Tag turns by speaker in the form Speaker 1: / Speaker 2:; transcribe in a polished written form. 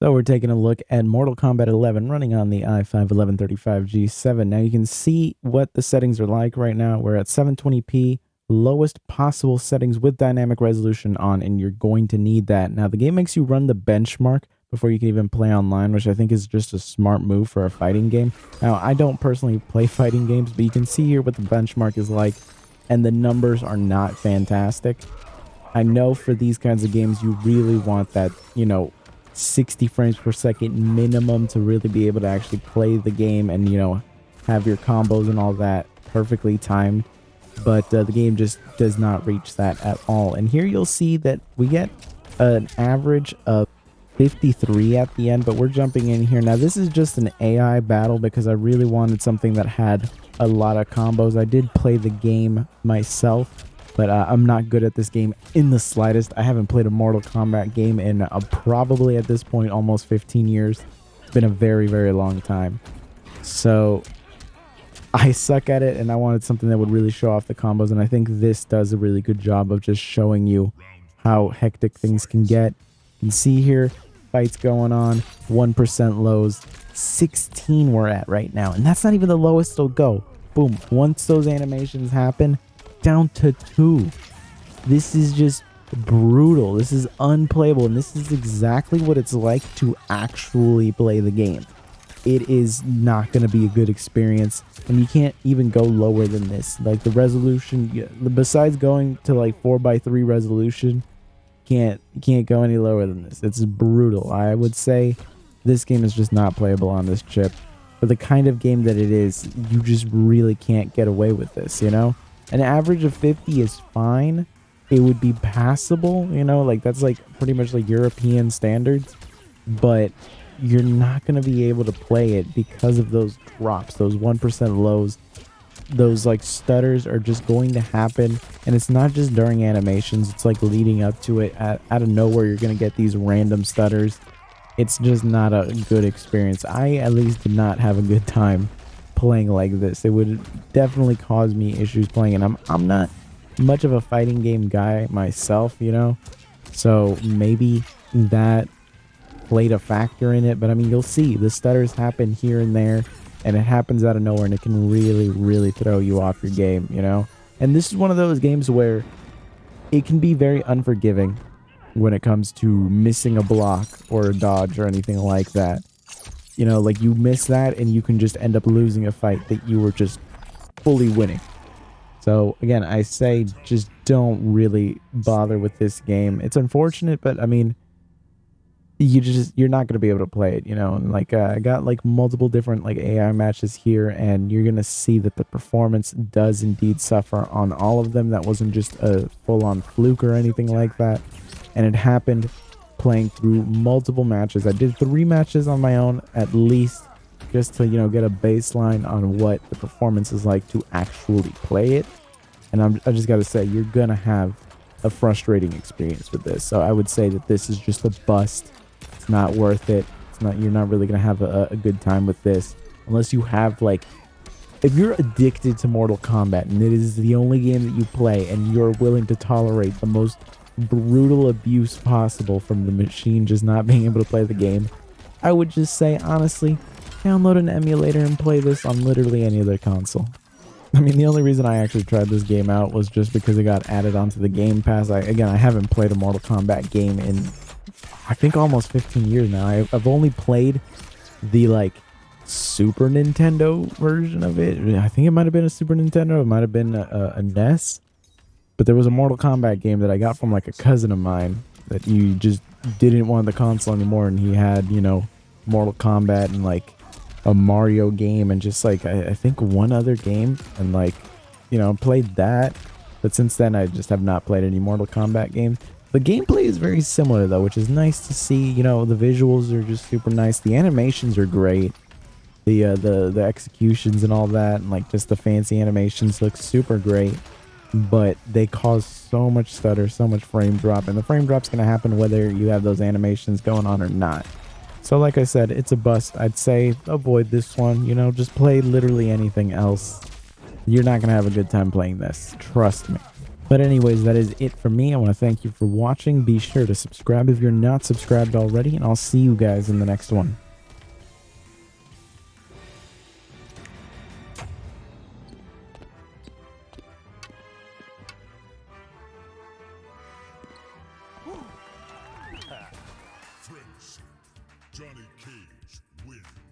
Speaker 1: So we're taking a look at Mortal Kombat 11 running on the i5-1135G7. Now you can see what the settings are like right now. We're at 720p, lowest possible settings with dynamic resolution on, and you're going to need that. Now the game makes you run the benchmark before you can even play online, which I think is just a smart move for a fighting game. Now I don't personally play fighting games, but you can see here what the benchmark is like, and the numbers are not fantastic. I know for these kinds of games, you really want that, 60 frames per second minimum to really be able to actually play the game and, have your combos and all that perfectly timed. But the game just does not reach that at all. And here you'll see that we get an average of 53 at the end, but we're jumping in here. Now, this is just an AI battle because I really wanted something that had a lot of combos. I did play the game myself, but I'm not good at this game in the slightest. I haven't played a Mortal Kombat game in probably at this point almost 15 years. It's been a very, very long time. So I suck at it, and I wanted something that would really show off the combos, and I think this does a really good job of just showing you how hectic things can get. You can see here, fights going on, 1% lows, 16 we're at right now, and that's not even the lowest it'll go. Boom, once those animations happen, down to 2. This is just brutal. This is unplayable, and this is exactly what it's like to actually play the game. It is not going to be a good experience, and you can't even go lower than this. Like the resolution, besides going to like 4:3 resolution, you can't go any lower than this. It's brutal. I would say this game is just not playable on this chip. For the kind of game that it is, you just really can't get away with this, An average of 50 is fine. It would be passable, like that's like pretty much like European standards, but you're not going to be able to play it because of those drops, those 1% lows. Those like stutters are just going to happen, and it's not just during animations, it's like leading up to it. Out of nowhere, you're going to get these random stutters. It's just not a good experience. I at least did not have a good time playing like this. It would definitely cause me issues playing, and I'm not much of a fighting game guy myself, so maybe that played a factor in it. But I mean, you'll see the stutters happen here and there, and it happens out of nowhere, and it can really throw you off your game, and this is one of those games where it can be very unforgiving when it comes to missing a block or a dodge or anything like that. Like you miss that and you can just end up losing a fight that you were just fully winning. So again, I say just don't really bother with this game. It's unfortunate, but I mean, you're not going to be able to play it, and like I got like multiple different like AI matches here, and you're going to see that the performance does indeed suffer on all of them. That wasn't just a full-on fluke or anything like that, and it happened playing through multiple matches. I did 3 matches on my own at least, just to get a baseline on what the performance is like to actually play it. And I just got to say, you're gonna have a frustrating experience with this. So I would say that this is just a bust. It's not worth it. You're not really gonna have a good time with this unless you have like, if you're addicted to Mortal Kombat and it is the only game that you play and you're willing to tolerate the most brutal abuse possible from the machine just not being able to play the game, I would just say, honestly, download an emulator and play this on literally any other console. I mean, the only reason I actually tried this game out was just because it got added onto the Game Pass. I haven't played a Mortal Kombat game in, I think, almost 15 years now. I've only played the like Super Nintendo version of it. I think it might have been a Super Nintendo. It might have been a NES. But there was a Mortal Kombat game that I got from like a cousin of mine that you just didn't want the console anymore, and he had, Mortal Kombat and like a Mario game and just like I think one other game, and like, played that. But since then I just have not played any Mortal Kombat games. The gameplay is very similar though, which is nice to see. The visuals are just super nice. The animations are great. The executions and all that, and like just the fancy animations look super great. But they cause so much stutter, so much frame drop, and the frame drop's going to happen whether you have those animations going on or not. So like I said, it's a bust. I'd say avoid this one, just play literally anything else. You're not going to have a good time playing this. Trust me. But anyways, that is it for me. I want to thank you for watching. Be sure to subscribe if you're not subscribed already, and I'll see you guys in the next one.
Speaker 2: Friendship. Johnny Cage wins.